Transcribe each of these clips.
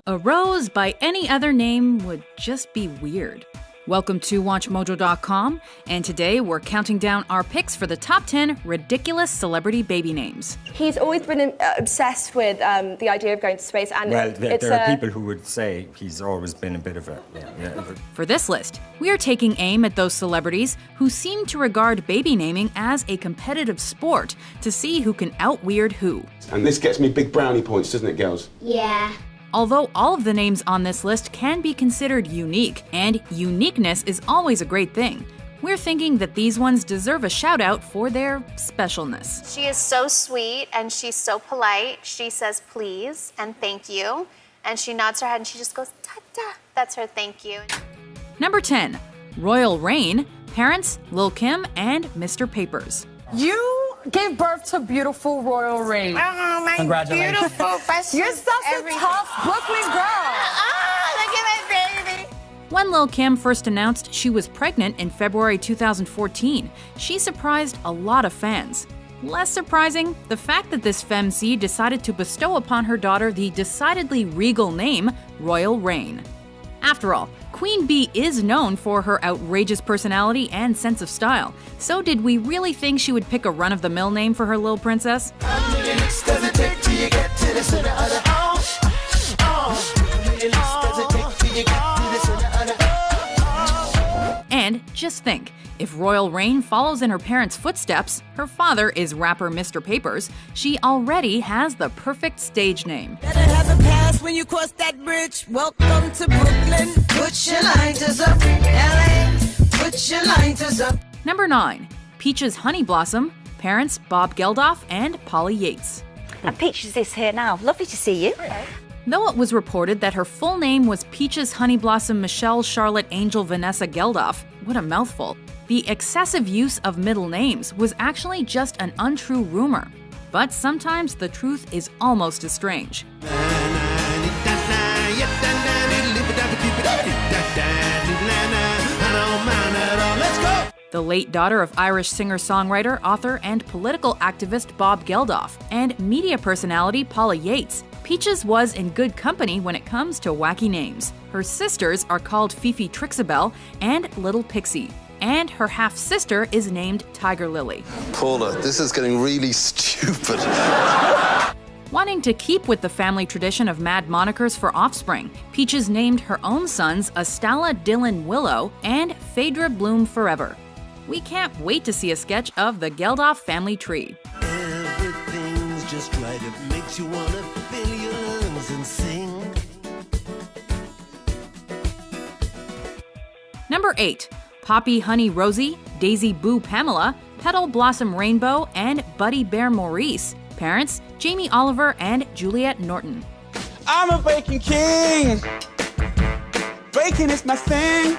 A rose by any other name would just be weird. Welcome to WatchMojo.com, and today we're counting down our picks for the top 10 ridiculous celebrity baby names. He's always been obsessed with the idea of going to space, and well, there are people who would say he's always been a bit of a... For this list, we are taking aim at those celebrities who seem to regard baby naming as a competitive sport to see who can out-weird who. And this gets me big brownie points, doesn't it, girls? Yeah. Although all of the names on this list can be considered unique, and uniqueness is always a great thing, we're thinking that these ones deserve a shout out for their specialness. She is so sweet and she's so polite. She says please and thank you, and she nods her head and she just goes ta-ta. That's her thank you. Number 10. Royal Reign, parents Lil' Kim and Mr. Papers. You gave birth to beautiful Royal Reign. Oh, my Congratulations. beautiful, precious. You're such a tough Brooklyn girl. Oh, look at that baby. When Lil' Kim first announced she was pregnant in February 2014, she surprised a lot of fans. Less surprising, the fact that this femc decided to bestow upon her daughter the decidedly regal name Royal Reign. After all, Queen Bee is known for her outrageous personality and sense of style, so did we really think she would pick a run-of-the-mill name for her little princess? And just think, if Royal Reign follows in her parents' footsteps, her father is rapper Mr. Papers, she already has the perfect stage name. Better have a pass when you cross that bridge. Welcome to Brooklyn. Put your lighters up, LA. Put your lighters up. Number 9. Peaches Honey Blossom, parents Bob Geldof and Polly Yates. And Peaches is here now. Lovely to see you. Though it was reported that her full name was Peaches Honey Blossom Michelle Charlotte Angel Vanessa Geldof, what a mouthful, the excessive use of middle names was actually just an untrue rumor. But sometimes the truth is almost as strange. The late daughter of Irish singer-songwriter, author, and political activist Bob Geldof, and media personality Paula Yates, Peaches was in good company when it comes to wacky names. Her sisters are called Fifi Trixabelle and Little Pixie, and her half-sister is named Tiger Lily. Paula, this is getting really stupid. Wanting to keep with the family tradition of mad monikers for offspring, Peaches named her own sons Astala Dylan Willow and Phaedra Bloom Forever. We can't wait to see a sketch of the Geldof family tree. Everything's just right. It makes you want to fill your lungs and sing. Number 8. Poppy Honey Rosie, Daisy Boo Pamela, Petal Blossom Rainbow, and Buddy Bear Maurice. Parents Jamie Oliver and Juliet Norton. I'm a bacon king. Bacon is my thing.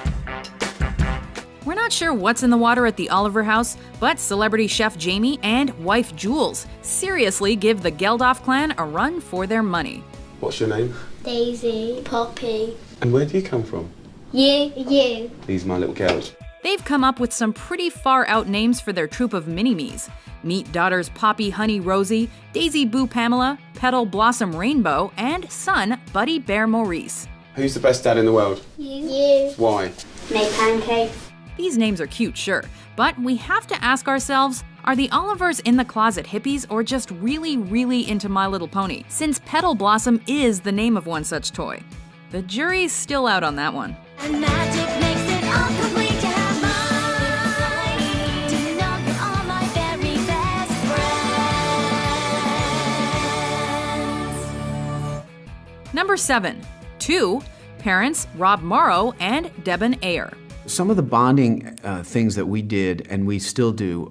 We're not sure what's in the water at the Oliver house, but celebrity chef Jamie and wife Jules seriously give the Geldof clan a run for their money. What's your name? Daisy, Poppy. And where do you come from? You. These are my little girls. They've come up with some pretty far-out names for their troupe of mini-me's. Meet daughters Poppy Honey Rosie, Daisy Boo Pamela, Petal Blossom Rainbow, and son Buddy Bear Maurice. Who's the best dad in the world? You. Why? Make pancakes. These names are cute, sure, but we have to ask ourselves, are the Olivers in the closet hippies or just really, really into My Little Pony, since Petal Blossom is the name of one such toy? The jury's still out on that one. And magic makes it all complete to have mine. To know you're all my very best friends. Number 7. 2. Parents Rob Morrow and Debon Ayer. Some of the bonding things that we did, and we still do,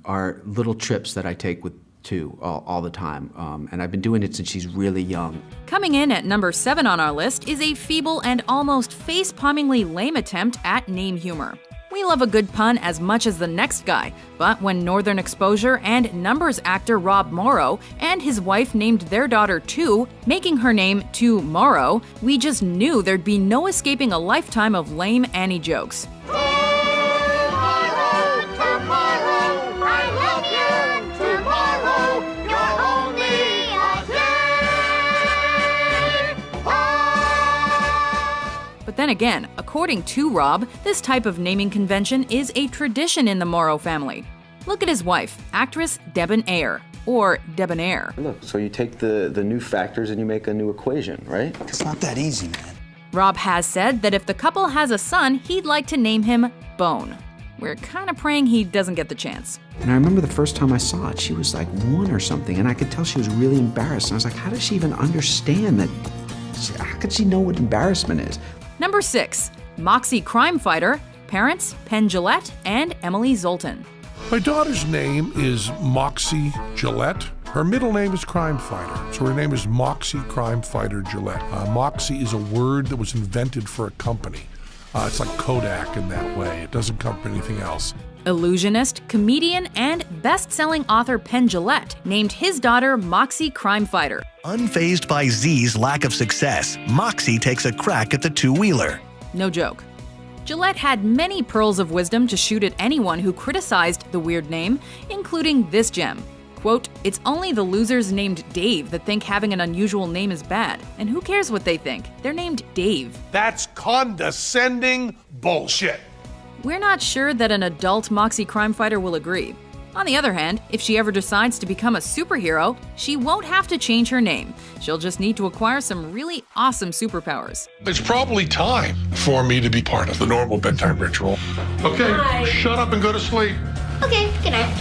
are little trips that I take with Tu all the time. And I've been doing it since she's really young. Coming in at number 7 on our list is a feeble and almost face-palmingly lame attempt at name humor. We love a good pun as much as the next guy, but when Northern Exposure and Numbers actor Rob Morrow and his wife named their daughter Tu, making her name Tu Morrow, we just knew there'd be no escaping a lifetime of lame Annie jokes. Tomorrow, I love you tomorrow. again, according to Rob, this type of naming convention is a tradition in the Morrow family. Look at his wife, actress Debonair, or Debonair. Look, so you take the new factors and you make a new equation, right? It's not that easy, man. Rob has said that if the couple has a son, he'd like to name him Bone. We're kind of praying he doesn't get the chance. And I remember the first time I saw it, she was like 1 or something, and I could tell she was really embarrassed. And I was like, how does she even understand that? How could she know what embarrassment is? Number 6, Moxie crime fighter, parents Penn Jillette and Emily Zoltan. My daughter's name is Moxie Gillette. Her middle name is Crime Fighter, so her name is Moxie Crime Fighter Gillette. Moxie is a word that was invented for a company. It's like Kodak in that way. It doesn't come from anything else. Illusionist, comedian, and best-selling author Penn Jillette named his daughter Moxie Crime Fighter. Unfazed by Z's lack of success, Moxie takes a crack at the two-wheeler. No joke. Gillette had many pearls of wisdom to shoot at anyone who criticized the weird name, including this gem. Quote, "It's only the losers named Dave that think having an unusual name is bad. And who cares what they think? They're named Dave." That's condescending bullshit. We're not sure that an adult Moxie crime fighter will agree. On the other hand, if she ever decides to become a superhero, she won't have to change her name. She'll just need to acquire some really awesome superpowers. It's probably time for me to be part of the normal bedtime ritual. Okay, shut up and go to sleep. Okay, good night.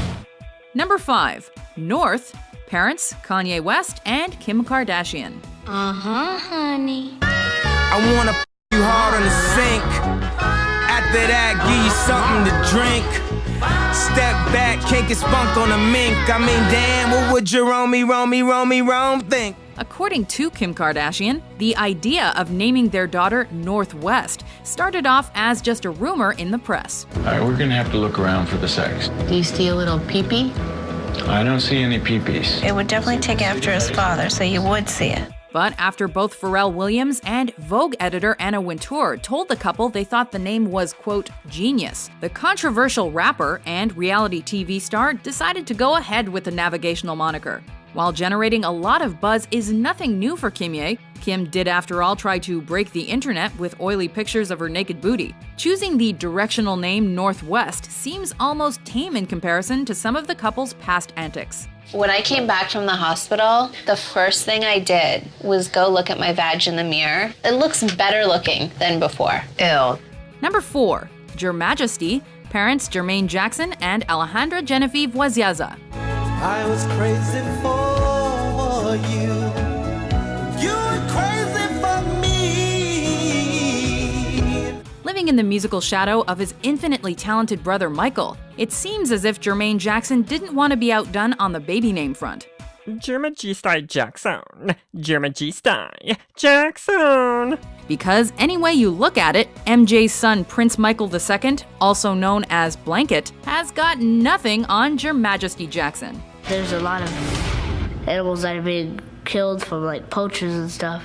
Number 5, North, parents Kanye West and Kim Kardashian. Honey. I wanna you hard on the sink. After that, give you something to drink. Step back, can't get spunked on a mink. I mean, damn, what would Jerome think? According to Kim Kardashian, the idea of naming their daughter Northwest started off as just a rumor in the press. All right, we're gonna have to look around for the sex. Do you see a little pee-pee? I don't see any peepees. It would definitely take after his father, so you would see it. But after both Pharrell Williams and Vogue editor Anna Wintour told the couple they thought the name was, quote, genius, the controversial rapper and reality TV star decided to go ahead with the navigational moniker. While generating a lot of buzz is nothing new for Kimye, Kim did after all try to break the internet with oily pictures of her naked booty. Choosing the directional name Northwest seems almost tame in comparison to some of the couple's past antics. When I came back from the hospital, the first thing I did was go look at my vag in the mirror. It looks better looking than before. Ew. Number 4, Your Majesty, parents Jermaine Jackson and Alejandra Genevieve Waziaza. I was crazy for you. You were crazy for me. Living in the musical shadow of his infinitely talented brother Michael, it seems as if Jermaine Jackson didn't want to be outdone on the baby name front. Jermaine Jackson. Jermaine Jackson. Because any way you look at it, MJ's son Prince Michael II, also known as Blanket, has got nothing on Your Majesty Jackson. There's a lot of animals that are being killed from like poachers and stuff,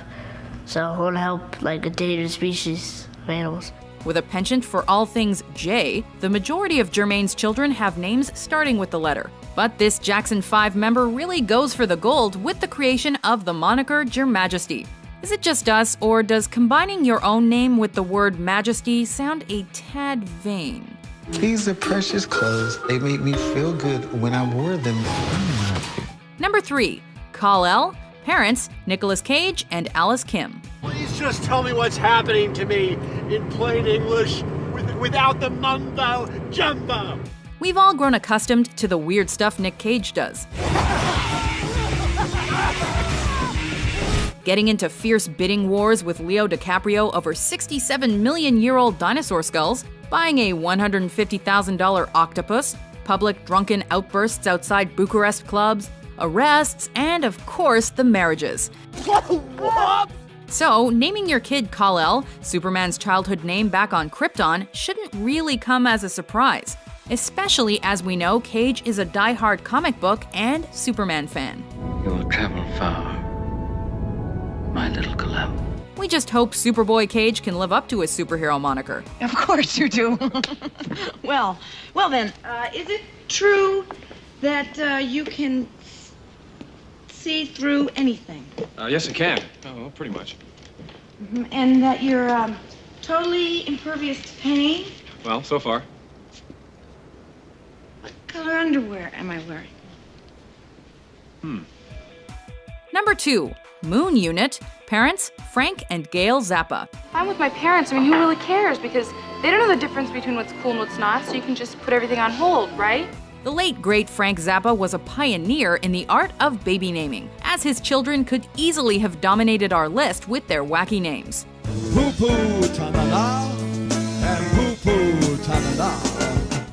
so I want to help like endangered species of animals. With a penchant for all things J, the majority of Jermaine's children have names starting with the letter. But this Jackson 5 member really goes for the gold with the creation of the moniker Your Majesty. Is it just us, or does combining your own name with the word majesty sound a tad vain? These are precious clothes. They made me feel good when I wore them. Number 3, Kal-El, parents Nicolas Cage and Alice Kim. Please just tell me what's happening to me in plain English without the mumbo jumbo. We've all grown accustomed to the weird stuff Nick Cage does. Getting into fierce bidding wars with Leo DiCaprio over 67-million-year-old dinosaur skulls, buying a $150,000 octopus, public drunken outbursts outside Bucharest clubs, arrests, and of course the marriages. So, naming your kid Kal-El, Superman's childhood name back on Krypton, shouldn't really come as a surprise, especially as we know Cage is a die-hard comic book and Superman fan. You will travel far, my little Kal-El. We just hope Superboy Cage can live up to his superhero moniker. Of course you do. Well then, is it true that you can see through anything? Yes, I can. Oh, well, pretty much. And that you're totally impervious to pain? Well, so far. What color underwear am I wearing? Number 2, Moon Unit, parents Frank and Gail Zappa. If I'm with my parents, I mean, who really cares? Because they don't know the difference between what's cool and what's not, so you can just put everything on hold, right? The late, great Frank Zappa was a pioneer in the art of baby naming, as his children could easily have dominated our list with their wacky names. Poo-poo, ta-da-da, and poo-poo, ta-da-da.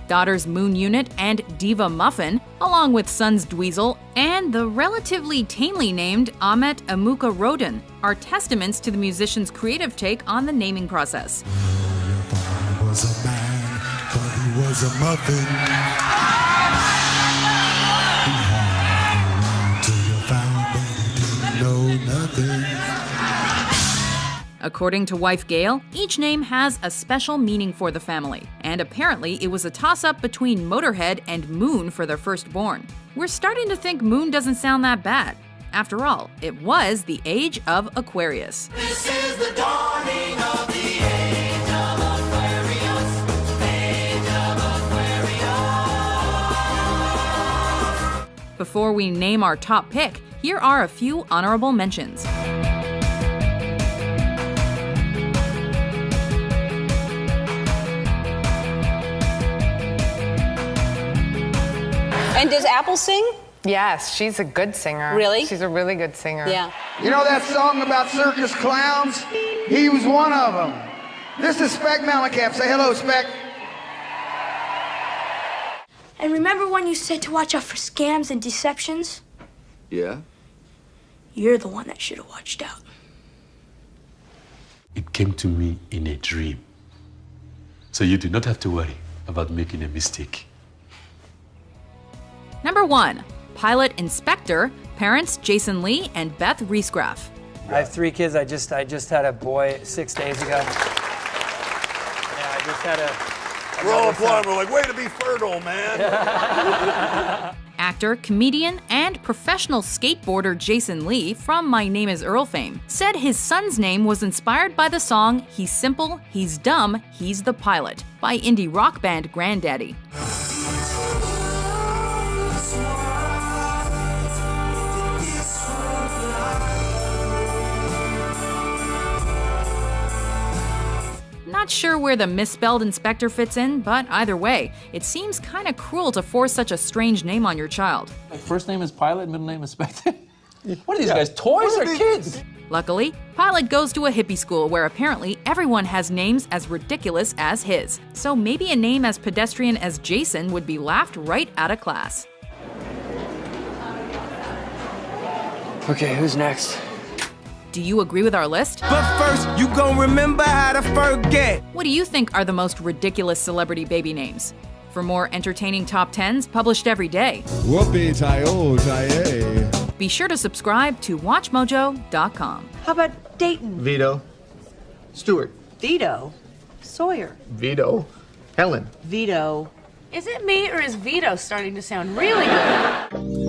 Daughters Moon Unit and Diva Muffin, along with sons Dweezil and the relatively tamely named Ahmet Amuka Rodin, are testaments to the musician's creative take on the naming process. He was a man, but he was a muffin. He hung around till you found that he didn't know nothing. According to wife Gail, each name has a special meaning for the family, and apparently it was a toss-up between Motorhead and Moon for their firstborn. We're starting to think Moon doesn't sound that bad. After all, it was the age of Aquarius. This is the dawning of the age of Aquarius. Age of Aquarius. Before we name our top pick, here are a few honorable mentions. And does Apple sing? Yes, she's a good singer. Really? She's a really good singer. Yeah. You know that song about circus clowns? He was one of them. This is Spec Malacap. Say hello, Spec. And remember when you said to watch out for scams and deceptions? Yeah? You're the one that should have watched out. It came to me in a dream. So you do not have to worry about making a mistake. Number 1, Pilot Inspector, parents Jason Lee and Beth Riesgraff. I have 3 kids. I just had a boy 6 days ago. Yeah, I just had a... We're all applauding. We're like, way to be fertile, man. Actor, comedian, and professional skateboarder Jason Lee from My Name is Earl fame said his son's name was inspired by the song He's Simple, He's Dumb, He's the Pilot by indie rock band Grandaddy. Not sure where the misspelled inspector fits in, but either way, it seems kind of cruel to force such a strange name on your child. My first name is Pilot, middle name is Spectre. What are these guys, toys or kids? Luckily, Pilot goes to a hippie school where apparently everyone has names as ridiculous as his. So maybe a name as pedestrian as Jason would be laughed right out of class. Okay, who's next? Do you agree with our list? But first, you gon' remember how to forget. What do you think are the most ridiculous celebrity baby names? For more entertaining top 10s published every day, Whoopee-tie-o-tie-ay. be sure to subscribe to WatchMojo.com. How about Dayton? Vito. Stewart. Vito. Sawyer. Vito. Helen. Vito. Is it me or is Vito starting to sound really good?